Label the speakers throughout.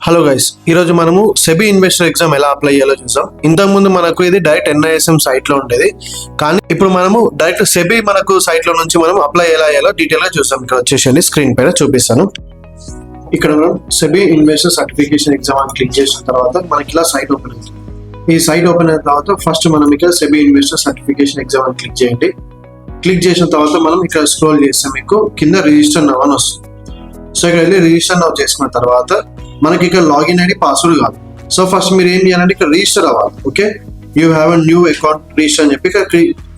Speaker 1: Hello guys, ఈరోజు మనము SEBI investor exam ఎలా అప్లై చేయాలో చూసాం. ఇంతకుముందు మనకు ఇది డైరెక్ట్ NISM సైట్ లో ఉండేది, కానీ ఇప్పుడు మనము డైరెక్ట్ సెబీ మనకు సైట్ లో నుంచి మనం అప్లై ఎలా చేయాలో డీటెయిల్ గా చూసాం. ఇక్కడ వచ్చేసి స్క్రీన్ పైన చూపిస్తాను. ఇక్కడ మనం సెబీ ఇన్వెస్టర్ సర్టిఫికేషన్ ఎగ్జామ్ అని క్లిక్ చేసిన తర్వాత మనకి ఇలా సైట్ ఓపెన్ అవుతుంది. ఈ సైట్ ఓపెన్ అయిన తర్వాత ఫస్ట్ మనం ఇక్కడ సెబీ ఇన్వెస్టర్ సర్టిఫికేషన్ ఎగ్జామ్ అని క్లిక్ చేయండి. క్లిక్ చేసిన తర్వాత మనం ఇక్కడ స్క్రోల్ చేస్తే మీకు కింద రిజిస్టర్ నవ్ అని వస్తుంది. సో ఇక్కడ వెళ్ళి రిజిస్టర్ నవ్ చేసుకున్న తర్వాత మనకి ఇక్కడ లాగిన్ ఐడి పాస్వర్డ్ కాదు. సో ఫస్ట్ మీరు ఏం చేయాలంటే ఇక్కడ రిజిస్టర్ అవ్వాలి. Okay, you have a new account register అని చెప్పి ఇక్కడ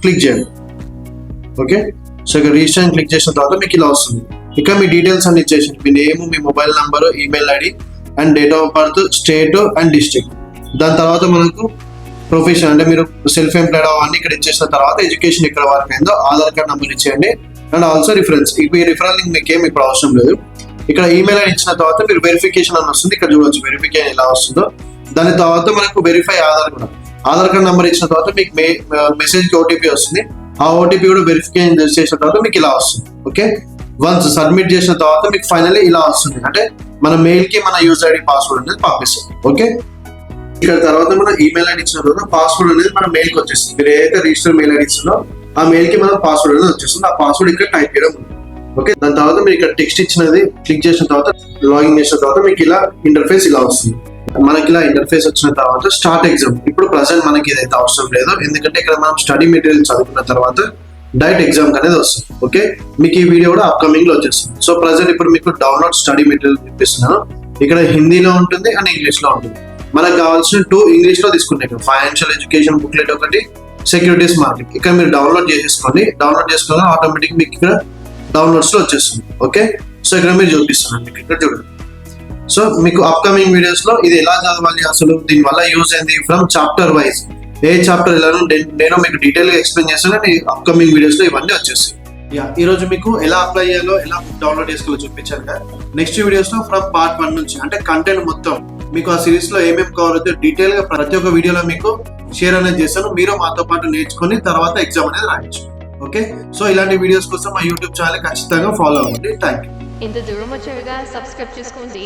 Speaker 1: క్లిక్ చేయండి. ఓకే, సో ఇక్కడ రిజిస్టర్ అని క్లిక్ చేసిన తర్వాత మీకు ఇలా వస్తుంది. ఇక్కడ మీ డీటెయిల్స్ అన్ని ఇచ్చేసి మీ నేమ్, మీ mobile number, email ID and date of birth, state and district. దాని తర్వాత మనకు ప్రొఫెషన్ అంటే మీరు సెల్ఫ్ ఎంప్లాయిడ్ అవన్నీ ఇక్కడ ఇచ్చేసిన తర్వాత ఎడ్యుకేషన్ ఇక్కడ వరకు అయిందో ఆధార్ కార్డ్ నెంబర్ ఇచ్చేయండి అండ్ ఆల్సో రిఫరెన్స్. ఈ రిఫరల్ లింక్ మీకు ఏమి ఇప్పుడు అవసరం లేదు. ఇక్కడ ఈమెయిల్ ఐడి ఇచ్చిన తర్వాత మీరు వెరిఫికేషన్ అని వస్తుంది. ఇక్కడ చూడొచ్చు వెరిఫికేషన్ ఎలా వస్తుందో. దాని తర్వాత మనకు వెరిఫై ఆధార్ కూడా, ఆధార్ కార్డ్ నెంబర్ ఇచ్చిన తర్వాత మీకు మెసేజ్ కి OTP వస్తుంది. ఆ OTP కూడా వెరిఫికేషన్ చేసిన తర్వాత మీకు ఇలా వస్తుంది. ఓకే, వన్స్ సబ్మిట్ చేసిన తర్వాత మీకు ఫైనల్లీ ఇలా వస్తుంది. అంటే మన మెయిల్ కి మన యూజర్ ఐడి పాస్వర్డ్ అనేది పంపిస్తుంది. ఓకే, ఇక్కడ తర్వాత మన ఈమెయిల్ ఐడి ఇచ్చిన తర్వాత పాస్వర్డ్ అనేది మన మెయిల్ కి వచ్చేస్తుంది. మీరు ఏదైతే రిజిస్టర్ మెయిల్ ఐడి ఇచ్చిందో ఆ మెయిల్ కి మన పాస్వర్డ్ అనేది వచ్చేస్తుంది. ఆ పాస్వర్డ్ ఇక్కడ టైప్ చేయడం. ఓకే, దాని తర్వాత మీరు ఇక్కడ టెక్స్ట్ ఇచ్చినది క్లిక్ చేసిన తర్వాత లాగిన్ చేసిన తర్వాత మీకు ఇలా ఇంటర్ఫేస్ ఇలా వస్తుంది. మనకి ఇలా ఇంటర్ఫేస్ వచ్చిన తర్వాత స్టార్ట్ ఎగ్జామ్. ఇప్పుడు ప్రెసెంట్ మనకి ఇదైతే అవసరం లేదు, ఎందుకంటే ఇక్కడ మనం స్టడీ మెటీరియల్ చదువుకున్న తర్వాత డైరెక్ట్ ఎగ్జామ్ అనేది వస్తుంది. ఓకే, మీకు ఈ వీడియో కూడా అప్కమింగ్ లో వచ్చేస్తుంది. సో ప్రెసెంట్ ఇప్పుడు మీకు డౌన్లోడ్ స్టడీ మెటీరియల్ చూపిస్తున్నాను. ఇక్కడ హిందీలో ఉంటుంది అండ్ ఇంగ్లీష్ లో ఉంటుంది. మనకు కావాల్సిన 2 ఇంగ్లీష్ లో తీసుకున్నాయి. ఫైనాన్షియల్ ఎడ్యుకేషన్ బుక్లెట్ ఒకటి, సెక్యూరిటీస్ మార్కెట్. ఇక్కడ మీరు డౌన్లోడ్ చేసేసుకోండి. డౌన్లోడ్ చేసుకోవాలి ఆటోమేటిక్ మీకు ఇక్కడ డౌన్లోడ్స్ లో వచ్చేస్తుంది. ఓకే, సో ఇక్కడ మీరు చూపిస్తున్నాను మీకు ఇక్కడ చూడండి. సో మీకు అప్కమింగ్ వీడియోస్ లో ఇది ఎలా చదవాలి, అసలు దీని వల్ల యూజ్ అయింది from chapter wise, A chapter ఎలానో నేను మీకు డీటెయిల్ గా ఎక్స్ప్లెయిన్ చేస్తాను. అప్కమింగ్ వీడియోస్ లో ఇవన్నీ వచ్చేస్తాయి. ఈ రోజు మీకు ఎలా అప్లై చేయాలో, ఎలా డౌన్లోడ్ చేసుకోవాలో చూపించాను కదా. నెక్స్ట్ వీడియోస్ లో ఫ్రమ్ పార్ట్ 1 నుంచి అంటే కంటెంట్ మొత్తం మీకు ఆ సిరీస్ లో ఏమేమి కవర్ అవుతాయో డీటెయిల్ గా ప్రతి ఒక్క వీడియోలో మీకు షేర్ అనేది చేస్తాను. మీరు మాతో పాటు నేర్చుకొని తర్వాత ఎగ్జామ్ అనేది రాయొచ్చు. ఓకే, సో ఇలాంటి వీడియోస్ కోసం మా యూట్యూబ్ ఛానల్ ఖచ్చితంగా ఫాలో అవ్వండి. Thank you.
Speaker 2: ఇంత దూరం వచ్చారుగా, సబ్స్క్రైబ్ చేసుకోండి.